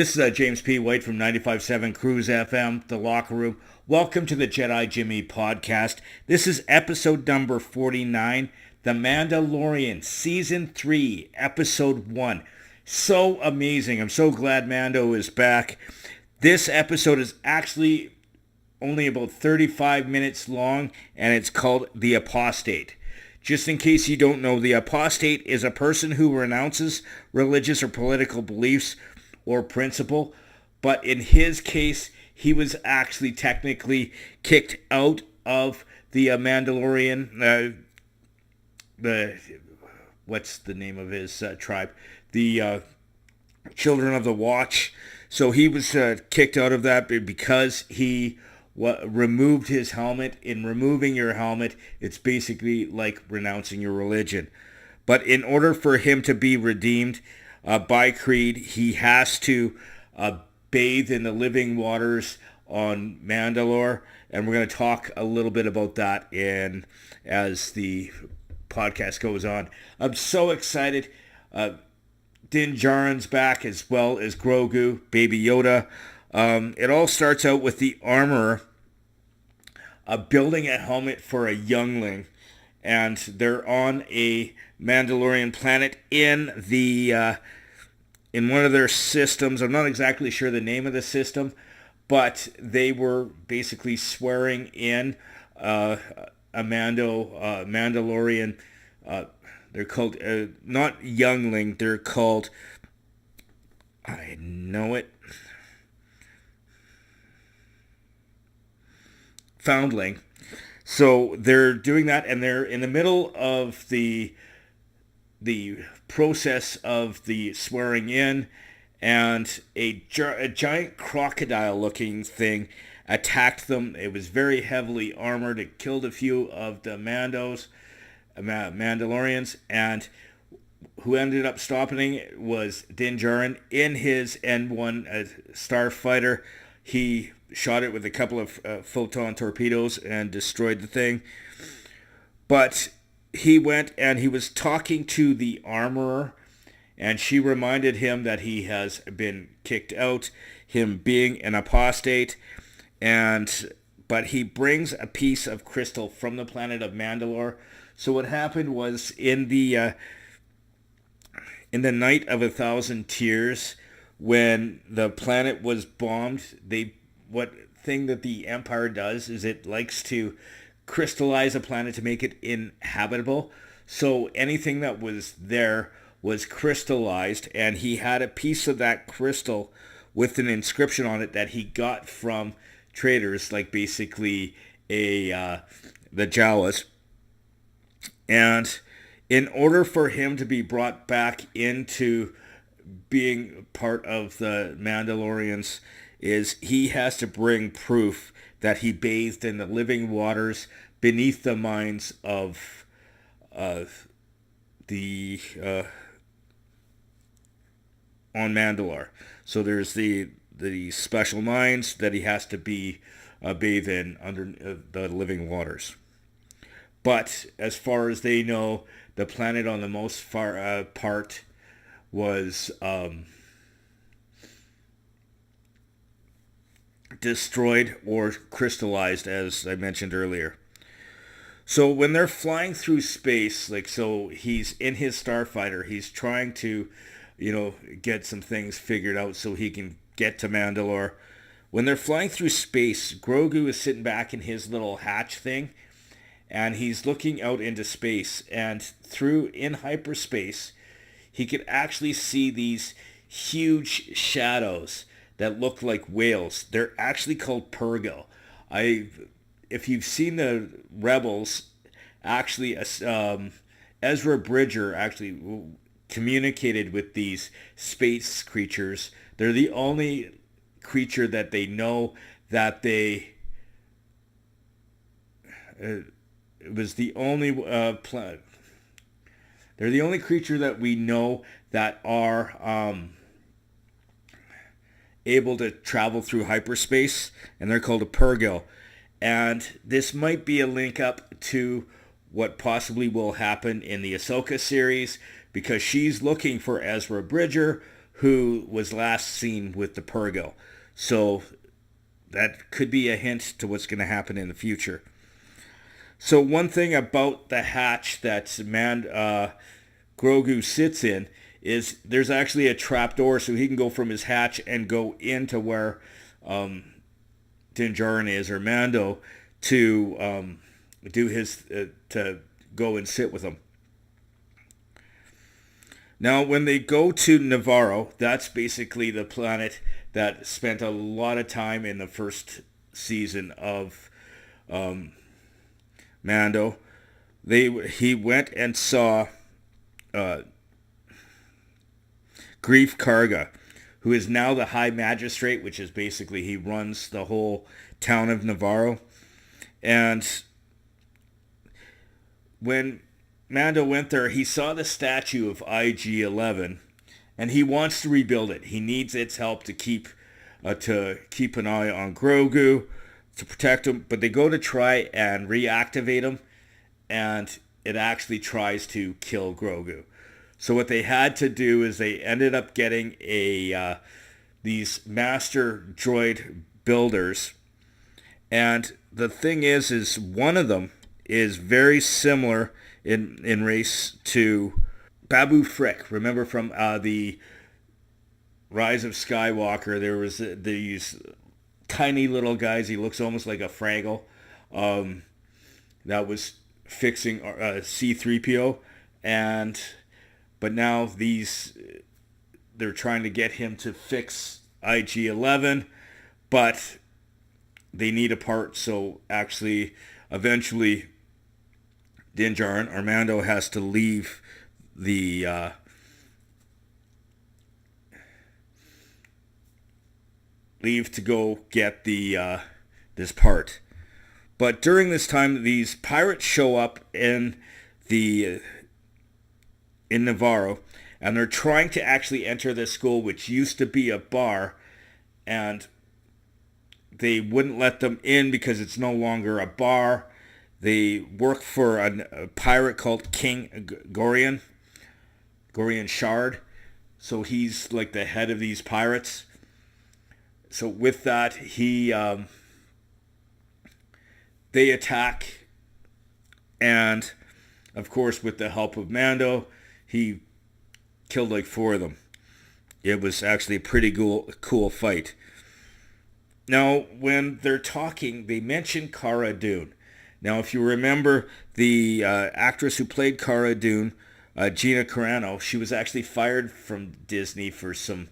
This is James P. White from 95.7 Cruise FM, The Locker Room. Welcome to the Jedi Jimmy podcast. This is episode number 49, The Mandalorian, Season 3, Episode 1. So amazing. I'm so glad Mando is back. This episode is actually only about 35 minutes long, and it's called The Apostate. Just in case you don't know, the apostate is a person who renounces religious or political beliefs or principle, but in his case, he was actually technically kicked out of the Mandalorian, what's the name of his tribe? The Children of the Watch. So he was kicked out of that because he removed his helmet. In removing your helmet, it's basically like renouncing your religion. But in order for him to be redeemed by Creed, he has to bathe in the living waters on Mandalore, and we're going to talk a little bit about that as the podcast goes on. I'm so excited. Din Djarin's back, as well as Grogu, Baby Yoda. It all starts out with the armorer building a helmet for a youngling, and they're on a Mandalorian planet in one of their systems. I'm not exactly sure the name of the system, but they were basically swearing in a Mandalorian. They're called not youngling. They're called, I know it, foundling. So they're doing that, and they're in the middle of the process of the swearing in, and a giant crocodile-looking thing attacked them. It was very heavily armored. It killed a few of the Mandalorians, and who ended up stopping it was Din Djarin in his N1 starfighter. He shot it with a couple of photon torpedoes and destroyed the thing. But he went and he was talking to the armorer, and she reminded him that he has been kicked out, him being an apostate, but he brings a piece of crystal from the planet of Mandalore. So what happened was in the Night of 1,000 Tears, when the planet was bombed, what thing that the Empire does is it likes to crystallize a planet to make it inhabitable. So anything that was there was crystallized, and he had a piece of that crystal with an inscription on it that he got from traders, like basically the Jawas. And in order for him to be brought back into being part of the Mandalorians, is he has to bring proof that he bathed in the living waters beneath the mines of the on Mandalore. So there's the special mines that he has to be bathed in under the living waters. But as far as they know, the planet on the most far part was destroyed or crystallized, as I mentioned earlier. So when they're flying through space, so he's in his starfighter, he's trying to, get some things figured out so he can get to Mandalore. When they're flying through space, Grogu is sitting back in his little hatch thing, and he's looking out into space, and in hyperspace, he could actually see these huge shadows that look like whales. They're actually called Purrgil. If you've seen the Rebels, actually, Ezra Bridger actually communicated with these space creatures. They're the only creature that they know that it was the only planet. They're the only creature that we know that are able to travel through hyperspace, and they're called a Purrgil. And this might be a link up to what possibly will happen in the Ahsoka series, because she's looking for Ezra Bridger, who was last seen with the Purrgil. So that could be a hint to what's going to happen in the future. So one thing about the hatch that Grogu sits in is there's actually a trap door, so he can go from his hatch and go into where Din Djarin is, or Mando, to do his to go and sit with him. Now, when they go to Navarro, that's basically the planet that spent a lot of time in the first season of Mando. He went and saw Grief Karga, who is now the High Magistrate, which is basically he runs the whole town of Navarro. And when Mando went there, he saw the statue of IG-11, and he wants to rebuild it. He needs its help to keep an eye on Grogu, to protect him. But they go to try and reactivate him, and it actually tries to kill Grogu. So what they had to do is they ended up getting these master droid builders, and the thing is one of them is very similar in race to Babu Frick. Remember from the Rise of Skywalker, there was these tiny little guys. He looks almost like a Fraggle. That was fixing C-3PO, but now they're trying to get him to fix IG-11, but they need a part. So actually, eventually, Din Djarin, Armando, has to leave the leave to go get this part. But during this time, these pirates show up in Navarro, and they're trying to actually enter this school, which used to be a bar, and they wouldn't let them in because it's no longer a bar. They work for a pirate called King Gorian Shard. So he's like the head of these pirates. So with that, they attack, and of course with the help of Mando, he killed like 4 of them. It was actually a pretty cool fight. Now, when they're talking, they mention Cara Dune. Now, if you remember, the actress who played Cara Dune, Gina Carano, she was actually fired from Disney for some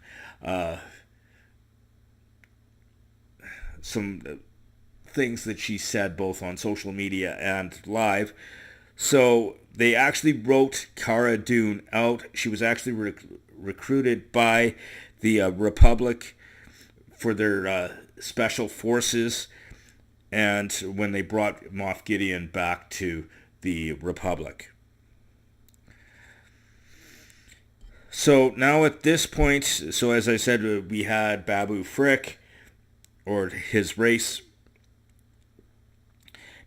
things that she said both on social media and live. So they actually wrote Cara Dune out. She was actually recruited by the Republic for their special forces, and when they brought Moff Gideon back to the Republic. So now at this point, so as I said, we had Babu Frick, or his race.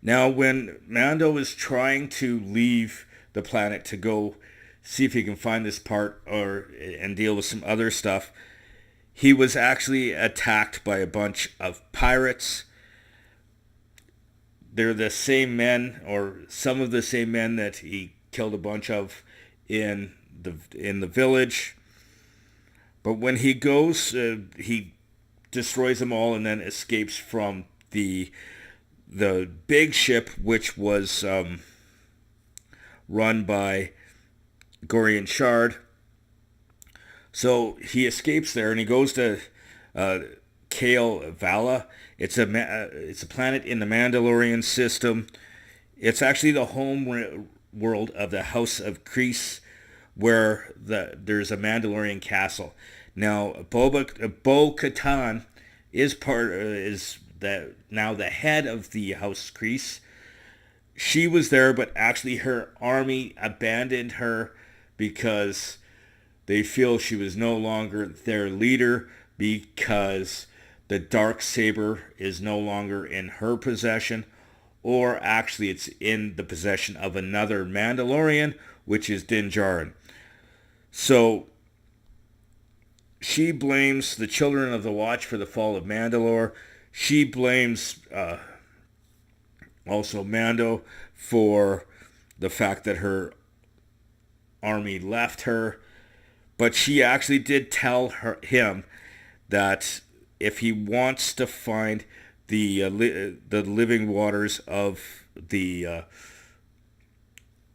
Now when Mando is trying to leave the planet to go see if he can find this part and deal with some other stuff, he was actually attacked by a bunch of pirates. They're the same men, or some of the same men that he killed a bunch of in the village. But when he goes, he destroys them all and then escapes from the big ship, which was run by Gorian Shard. So he escapes there and he goes to Kale Vala. It's a planet in the Mandalorian system. It's actually the home world of the House of Kreese, where there's a Mandalorian castle. Now, Bo-Katan is now the head of the House Kreese. She was there, but actually her army abandoned her because they feel she was no longer their leader, because the Darksaber is no longer in her possession, or actually it's in the possession of another Mandalorian, which is Din Djarin. So she blames the Children of the Watch for the fall of Mandalore. She blames also Mando for the fact that her army left her. But she actually did tell him that if he wants to find the living waters of the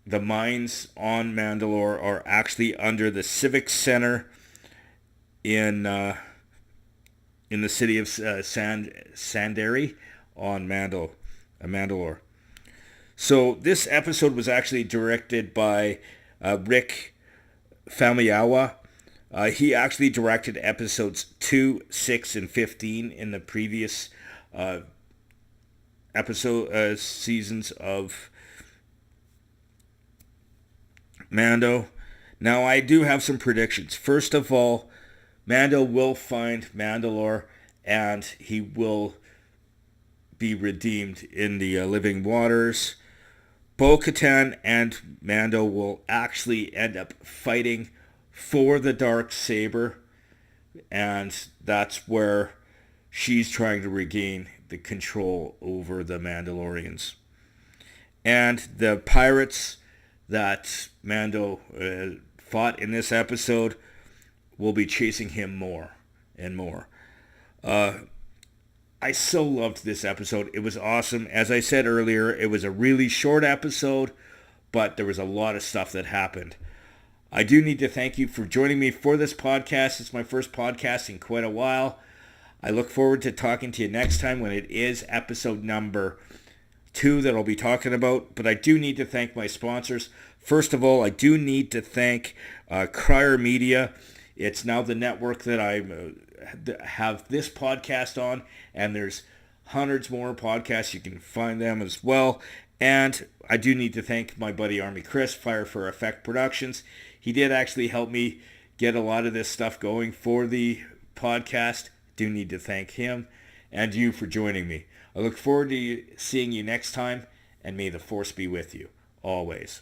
mines on Mandalore are actually under the Civic Center in the city of Sandari on Mandalore. So this episode was actually directed by Rick Famuyiwa. He actually directed episodes 2, 6, and 15 in the previous seasons of Mando. Now, I do have some predictions. First of all, Mando will find Mandalore, and he will be redeemed in the living waters. Bo-Katan and Mando will actually end up fighting for the dark saber, and that's where she's trying to regain the control over the Mandalorians. And the pirates that Mando fought in this episode will be chasing him more and more. I so loved this episode. It was awesome. As I said earlier, it was a really short episode, but there was a lot of stuff that happened. I do need to thank you for joining me for this podcast. It's my first podcast in quite a while. I look forward to talking to you next time when it is episode number 2 that I'll be talking about. But I do need to thank my sponsors. First of all, I do need to thank Crier Media. It's now the network that I have this podcast on, and there's hundreds more podcasts. You can find them as well. And I do need to thank my buddy Army Chris, Fire for Effect Productions. He did actually help me get a lot of this stuff going for the podcast. Do need to thank him and you for joining me. I look forward to seeing you next time, and may the Force be with you always.